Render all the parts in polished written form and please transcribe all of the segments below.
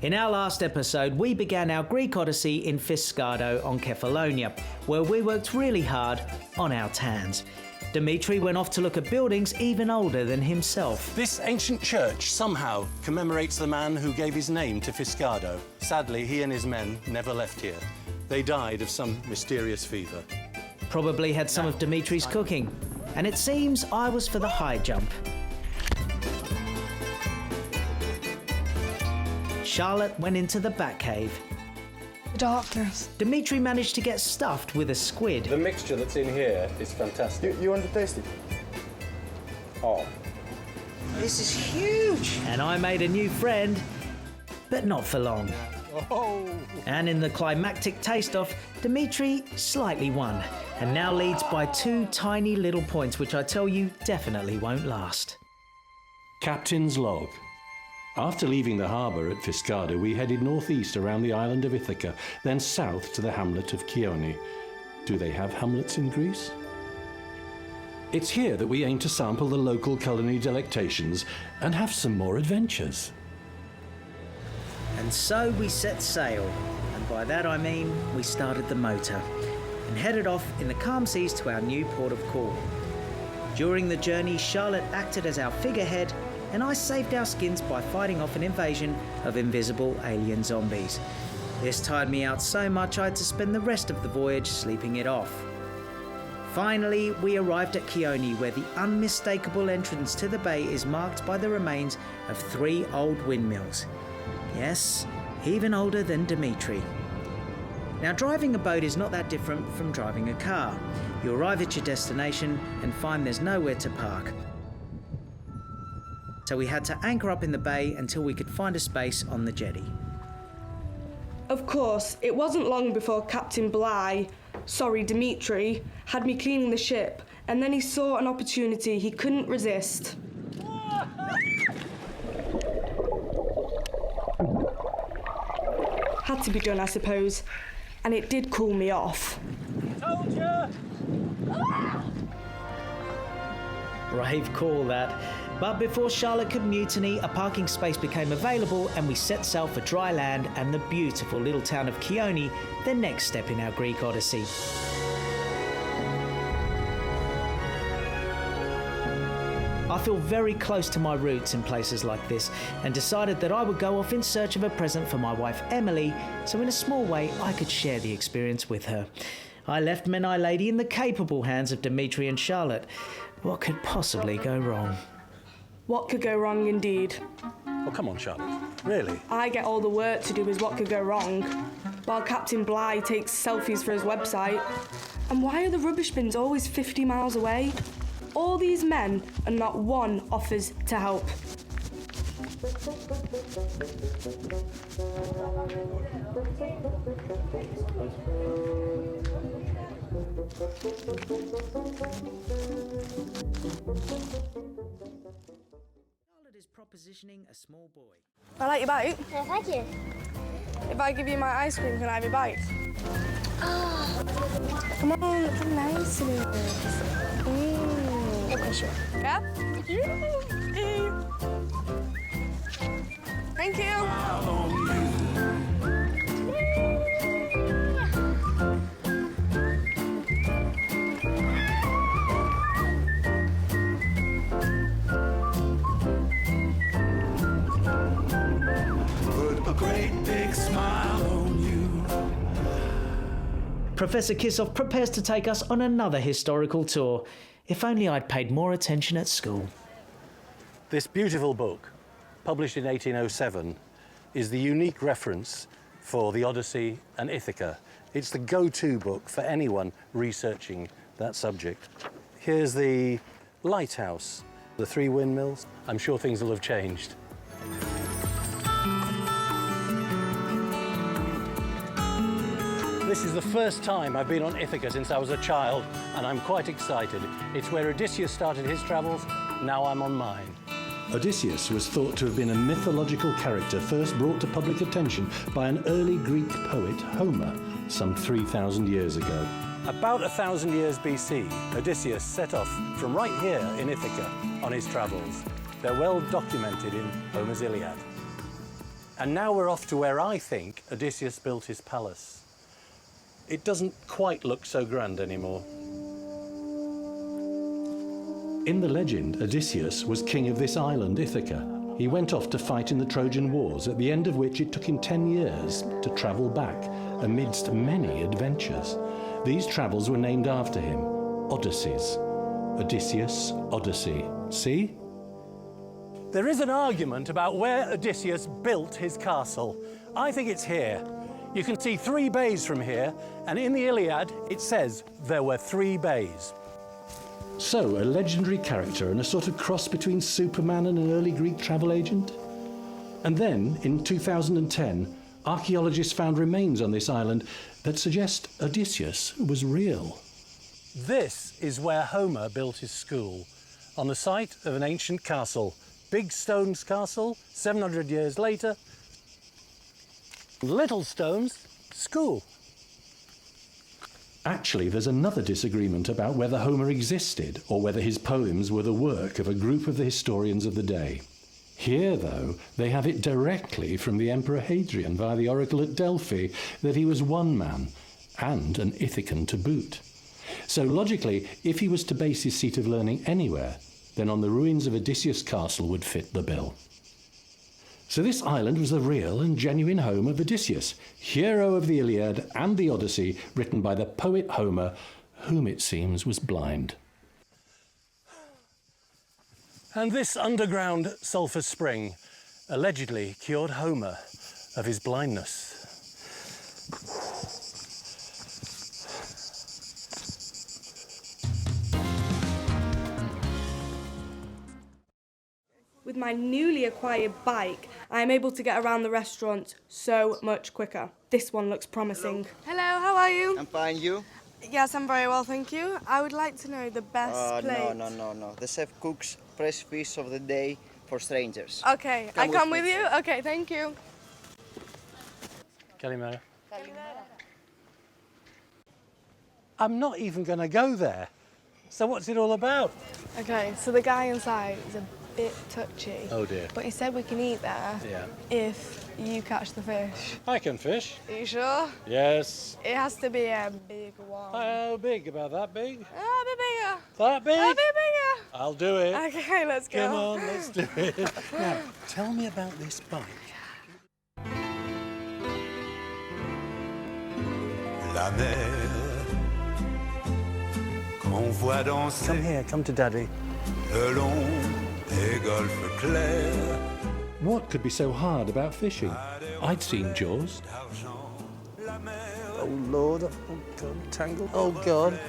In our last episode, we began our Greek Odyssey in Fiscado on Cephalonia, where we worked really hard on our tans. Dimitri went off to look at buildings even older than himself. This ancient church somehow commemorates the man who gave his name to Fiscado. Sadly, he and his men never left here. They died of some mysterious fever. Probably had some of Dimitri's cooking. And it seems I was for the high jump. Charlotte went into the Batcave. The doctors. Dimitri managed to get stuffed with a squid. The mixture that's in here is fantastic. You want to taste it? Oh. This is huge. And I made a new friend, but not for long. Oh. And in the climactic taste-off, Dimitri slightly won, and now leads by 2 tiny little points, which I tell you definitely won't last. Captain's log. After leaving the harbour at Fiscado, we headed northeast around the island of Ithaca, then south to the hamlet of Kioni. Do they have hamlets in Greece? It's here that we aim to sample the local culinary delectations and have some more adventures. And so we set sail, and by that I mean we started the motor, and headed off in the calm seas to our new port of call. During the journey, Charlotte acted as our figurehead, and I saved our skins by fighting off an invasion of invisible alien zombies. This tired me out so much I had to spend the rest of the voyage sleeping it off. Finally, we arrived at Kioni, where the unmistakable entrance to the bay is marked by the remains of 3 old windmills. Yes, even older than Dimitri. Now, driving a boat is not that different from driving a car. You arrive at your destination and find there's nowhere to park. So we had to anchor up in the bay until we could find a space on the jetty. Of course, it wasn't long before Captain Dimitri, had me cleaning the ship, and then he saw an opportunity he couldn't resist. Had to be done, I suppose, and it did cool me off. Told ya! Brave call, that. But before Charlotte could mutiny, a parking space became available and we set sail for dry land and the beautiful little town of Kioni, the next step in our Greek Odyssey. I feel very close to my roots in places like this and decided that I would go off in search of a present for my wife Emily, so in a small way I could share the experience with her. I left Menai Lady in the capable hands of Dimitri and Charlotte. What could possibly go wrong? What could go wrong, indeed. Oh, come on, Charlotte. Really? I get all the work to do is what could go wrong, while Captain Bligh takes selfies for his website. And why are the rubbish bins always 50 miles away? All these men and not one offers to help. Charlotte is propositioning a small boy. I like your bite. Yeah, thank you. If I give you my ice cream, can I have your bite? Oh. Come on, look how nice it is. Okay, sure. Yeah? Thank you. Put a great big smile on you. Professor Kissoff prepares to take us on another historical tour. If only I'd paid more attention at school. This beautiful book, published in 1807, is the unique reference for the Odyssey and Ithaca. It's the go-to book for anyone researching that subject. Here's the lighthouse, the 3 windmills. I'm sure things will have changed. This is the first time I've been on Ithaca since I was a child, and I'm quite excited. It's where Odysseus started his travels, now I'm on mine. Odysseus was thought to have been a mythological character first brought to public attention by an early Greek poet, Homer, some 3,000 years ago. About 1,000 years BC, Odysseus set off from right here in Ithaca on his travels. They're well documented in Homer's Iliad. And now we're off to where I think Odysseus built his palace. It doesn't quite look so grand anymore. In the legend, Odysseus was king of this island, Ithaca. He went off to fight in the Trojan Wars, at the end of which it took him 10 years to travel back, amidst many adventures. These travels were named after him, Odysseys. Odysseus, Odyssey. See? There is an argument about where Odysseus built his castle. I think it's here. You can see 3 bays from here, and in the Iliad it says there were 3 bays. So, a legendary character and a sort of cross between Superman and an early Greek travel agent? And then, in 2010, archaeologists found remains on this island that suggest Odysseus was real. This is where Homer built his school, on the site of an ancient castle. Big Stones Castle, 700 years later. Little Stones, school. Actually, there's another disagreement about whether Homer existed or whether his poems were the work of a group of the historians of the day. Here, though, they have it directly from the Emperor Hadrian via the oracle at Delphi that he was one man, and an Ithacan to boot. So logically, if he was to base his seat of learning anywhere, then on the ruins of Odysseus' castle would fit the bill. So this island was the real and genuine home of Odysseus, hero of the Iliad and the Odyssey, written by the poet Homer, whom it seems was blind. And this underground sulphur spring allegedly cured Homer of his blindness. With my newly acquired bike, I am able to get around the restaurant so much quicker. This one looks promising. Hello, how are you? I'm fine, you? Yes, I'm very well, thank you. I would like to know the best plate. No. The chef cooks fresh fish of the day for strangers. Okay, I come with you? Okay, thank you. Kalimera. I'm not even going to go there. So what's it all about? Okay, so the guy inside is a bit touchy. Oh dear. But he said we can eat there if you catch the fish. I can fish. Are you sure? Yes. It has to be a big one. How big? About that big? A bit bigger. That big? A bit bigger. I'll do it. Okay, let's go. Come on, let's do it. Now, tell me about this bike. La mer qu'on voit danser Come here, come to Daddy. le long des golfes clairs. What could be so hard about fishing? I'd seen Jaws. Oh Lord, oh God, tangled. Oh God.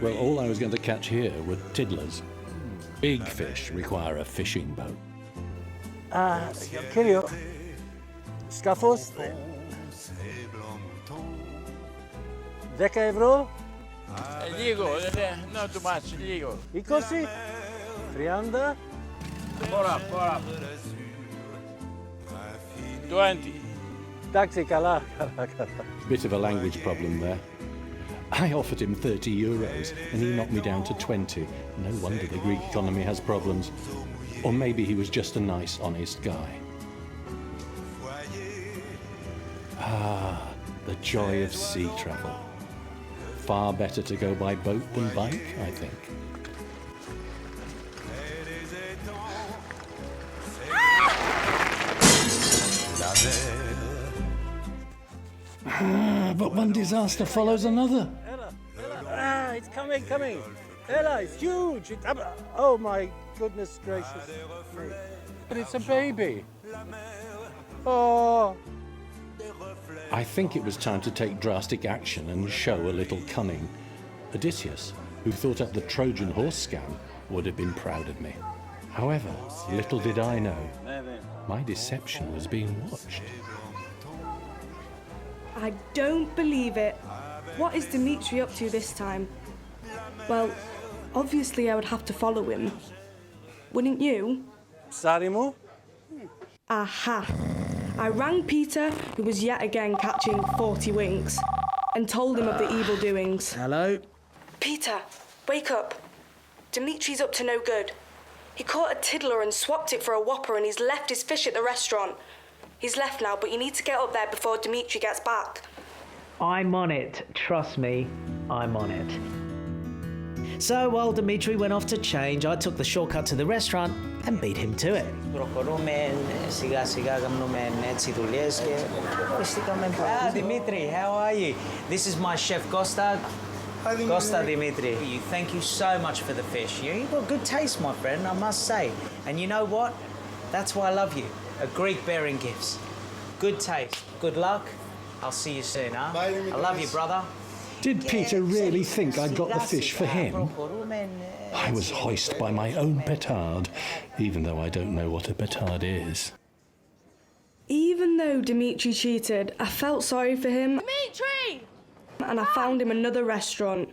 Well, all I was going to catch here were tiddlers. Big fish require a fishing boat. Kirio. Σκάφος. 10 ευρώ. Λίγο, not too much, λίγο. 20. 30. Πόρα. 20. Εντάξει, καλά. Bit of a language problem there. I offered him 30 euros and he knocked me down to 20. No wonder the Greek economy has problems. Or maybe he was just a nice, honest guy. Ah, the joy of sea travel. Far better to go by boat than bike, I think. But one disaster follows another. Ella, it's coming. Ella, it's huge. Oh my goodness gracious. But it's a baby. Oh. I think it was time to take drastic action and show a little cunning. Odysseus, who thought up the Trojan horse scam, would have been proud of me. However, little did I know, my deception was being watched. I don't believe it. What is Dimitri up to this time? Well, obviously I would have to follow him. Wouldn't you? Sarimu? Aha! I rang Peter, who was yet again catching 40 winks, and told him of the evil doings. Hello? Peter, wake up. Dimitri's up to no good. He caught a tiddler and swapped it for a whopper, and he's left his fish at the restaurant. He's left now, but you need to get up there before Dimitri gets back. I'm on it. Trust me, I'm on it. So while Dimitri went off to change, I took the shortcut to the restaurant and beat him to it. Ah, Dimitri, how are you? This is my chef, Costa. Costa Dimitri. Thank you so much for the fish. You've got good taste, my friend, I must say. And you know what? That's why I love you. A Greek bearing gifts. Good taste. Good luck. I'll see you soon, huh? Bye, Dimitri. I love you, brother. Did Peter really think I got the fish for him? I was hoist by my own petard, even though I don't know what a petard is. Even though Dimitri cheated, I felt sorry for him. Dimitri! And I found him another restaurant.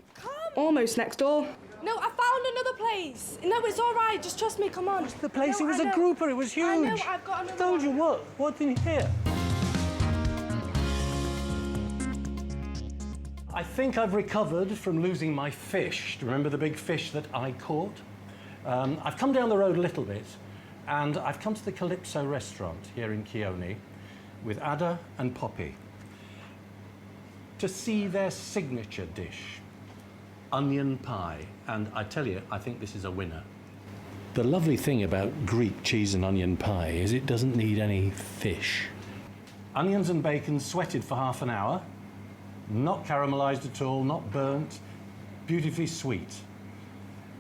Almost next door. No, I found another place. No, it's all right. Just trust me. Come on. The place, No, it was I a know. grouper, it was huge. I know, I've got another Told you one. what? What's in here? I think I've recovered from losing my fish. Do you remember the big fish that I caught? I've come down the road a little bit, and I've come to the Calypso restaurant here in Kioni with Ada and Poppy to see their signature dish, onion pie. And I tell you, I think this is a winner. The lovely thing about Greek cheese and onion pie is it doesn't need any fish. Onions and bacon sweated for half an hour, not caramelised at all, not burnt, beautifully sweet.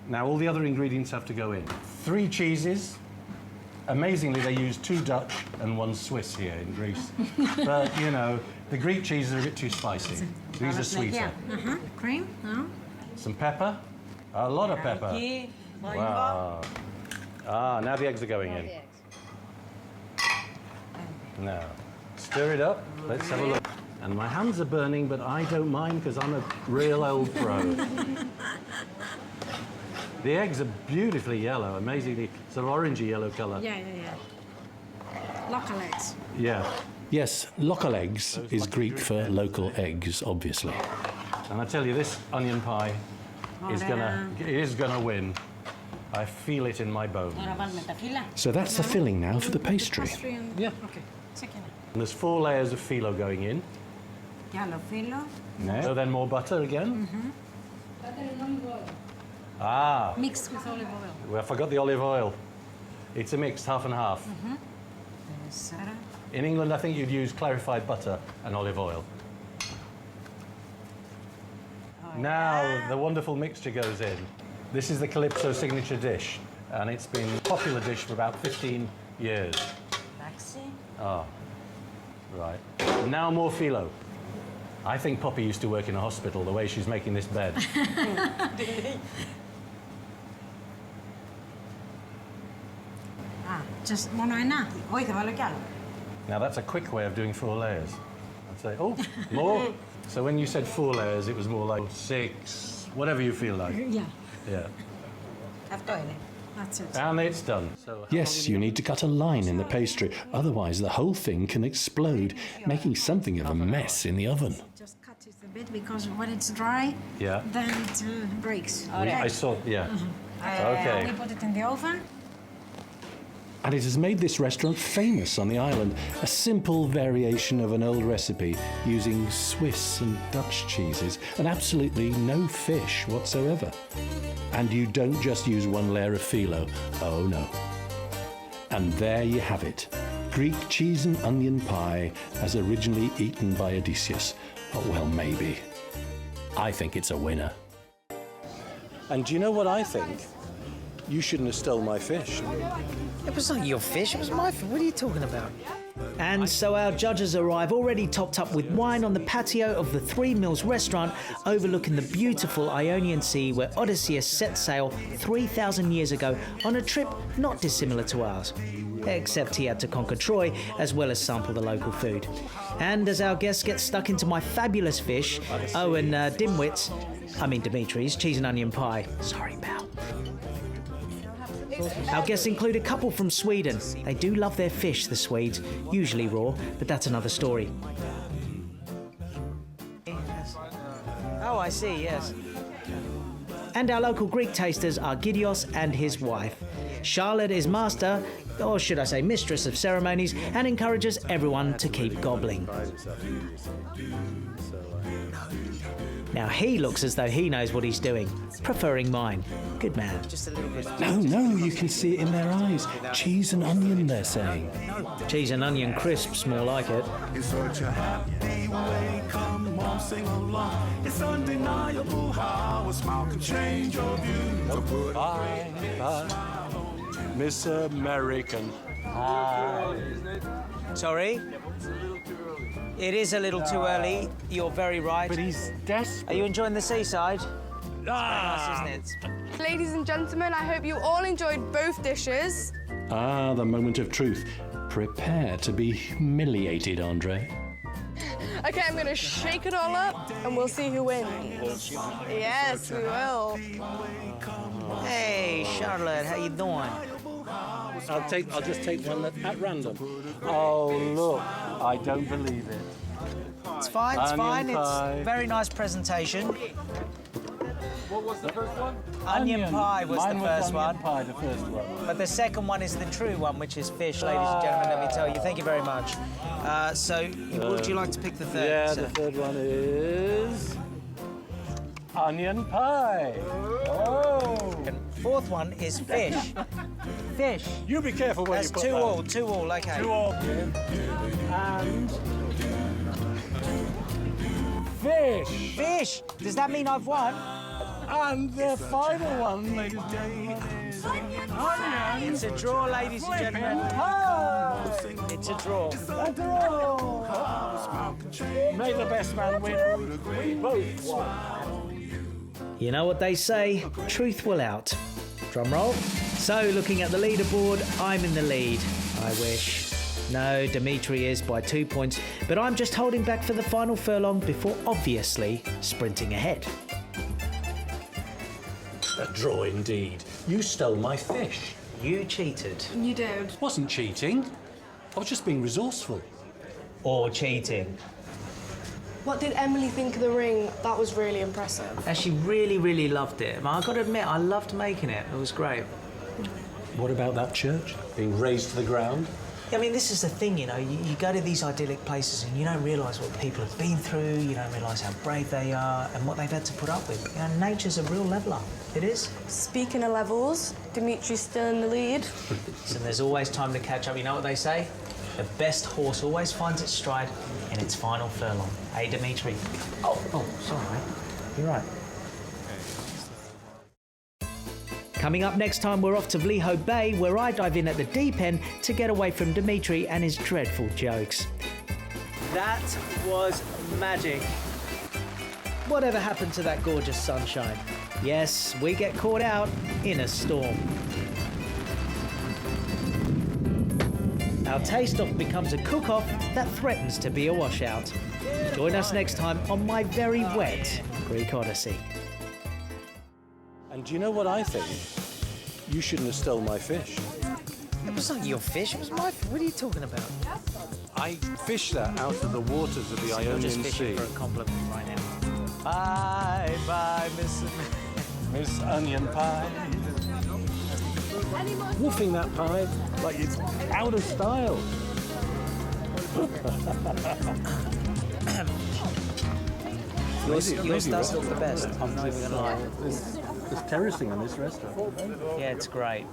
Now all the other ingredients have to go in. 3 cheeses. Amazingly, they use 2 Dutch and 1 Swiss here in Greece. But, you know, the Greek cheeses are a bit too spicy. These are sweeter. Cream? No? Some pepper, a lot of pepper. Wow. Ah, now the eggs are going in. Now, stir it up. Let's have a look. And my hands are burning, but I don't mind because I'm a real old pro. The eggs are beautifully yellow, amazingly sort of orangey yellow colour. Yeah. Local eggs. Yeah. Yes, local eggs is Greek for local eggs, obviously. And I tell you, this onion pie is gonna win. I feel it in my bones. So that's the filling now for the pastry. Yeah. Okay. Second. And there's 4 layers of phyllo going in. Yellow filo. So then more butter again. Ah, Mixed with olive oil. well, I forgot the olive oil. It's a mix, half and half. In England, I think you'd use clarified butter and olive oil. Now the wonderful mixture goes in. This is the Calypso signature dish, and it's been a popular dish for about 15 years. Ah, right. Now more phyllo. I think Poppy used to work in a hospital, the way she's making this bed. Just μόνο ένα. Όχι, θα βάλω κι άλλο. Now that's a quick way of doing 4 layers. I'd say, oh, more. So when you said 4 layers, it was more like 6, whatever you feel like. Yeah. Yeah. Αυτό είναι. That's it. And it's done. So Yes, you need to cut a line in the pastry, otherwise the whole thing can explode, making something of a mess in the oven. Just cut it a bit because when it's dry, Yeah. then it breaks. I saw, yeah. Okay. We put it in the oven. And it has made this restaurant famous on the island, a simple variation of an old recipe using Swiss and Dutch cheeses and absolutely no fish whatsoever. And you don't just use 1 layer of phyllo, oh no. And there you have it, Greek cheese and onion pie as originally eaten by Odysseus. Oh, well, maybe. I think it's a winner. And do you know what I think? You shouldn't have stolen my fish. It was not your fish, it was my fish. What are you talking about? And so our judges arrive already topped up with wine on the patio of the 3 Mills restaurant overlooking the beautiful Ionian Sea where Odysseus set sail 3,000 years ago on a trip not dissimilar to ours. Except he had to conquer Troy as well as sample the local food. And as our guests get stuck into my fabulous fish, Dimitri's cheese and onion pie. Sorry, pal. Our guests include a couple from Sweden. They do love their fish, the Swedes, usually raw, but that's another story. Oh, I see, yes. And our local Greek tasters are Gideos and his wife. Charlotte is master, or should I say mistress of ceremonies, and encourages everyone to keep gobbling. Now he looks as though he knows what he's doing, preferring mine. Good man. No, you can see it in their eyes. Cheese and onion, they're saying. Cheese and onion crisps, more like it. In such a happy way, come on, sing along. It's undeniable how a smile can change your view. To put Bye, Miss American. Sorry? It is a little too early. You're very right. But he's desperate. Are you enjoying the seaside? It's very nice, isn't it? Ladies and gentlemen, I hope you all enjoyed both dishes. Ah, the moment of truth. Prepare to be humiliated, Andre. Okay, I'm gonna shake it all up and we'll see who wins. Yes, we will. Hey, Charlotte, how you doing? I'll just take one at random. Oh, look, I don't believe it. It's fine, it's Onion fine. pie. It's very nice presentation. What was the first one? Onion pie was Mine the first onion one. pie, the first one. But the second one is the true one, which is fish, ladies and gentlemen, let me tell you. Thank you very much. Would you like to pick the third? Yeah, sir? the third one is onion pie. Oh. And fourth one is fish. Fish. You be careful where That's you put that. two all, okay. 2 all. And fish. Fish! Does that mean I've won? And the final one, ladies and gentlemen, is onion. It's a draw, ladies and gentlemen. Pie. It's a draw. A draw. May the best man win. We both won. You know what they say, truth will out. Drum roll. So, looking at the leaderboard, I'm in the lead. I wish. No, Dimitri is by 2 points, but I'm just holding back for the final furlong before obviously sprinting ahead. A draw indeed. You stole my fish. You cheated. You did. Wasn't cheating. I was just being resourceful. Or cheating. What did Emily think of the ring? That was really impressive. And she really, really loved it. I've got to admit, I loved making it. It was great. What about that church being razed to the ground? I mean, this is the thing, you know, you go to these idyllic places and you don't realise what people have been through, you don't realise how brave they are and what they've had to put up with. You know, nature's a real leveller. It is. Speaking of levels, Dimitri's still in the lead. And there's always time to catch up. You know what they say? The best horse always finds its stride in its final furlong. Hey, Dimitri. Oh, sorry, mate. You're right. Coming up next time, we're off to Vliho Bay, where I dive in at the deep end to get away from Dimitri and his dreadful jokes. That was magic. Whatever happened to that gorgeous sunshine? Yes, we get caught out in a storm. Our taste-off becomes a cook-off that threatens to be a washout. Join us next time on my very wet Greek Odyssey. And do you know what I think? You shouldn't have stolen my fish. It was not your fish, it was my fish. What are you talking about? I fished that out of the waters of the You're Ionian just Sea. fishing for a compliment right now. Bye, Miss Onion Pie. Woofing that pie like it's out of style. Yours does look the best. I'm not even gonna lie. There's terracing in this restaurant. Yeah, it's great.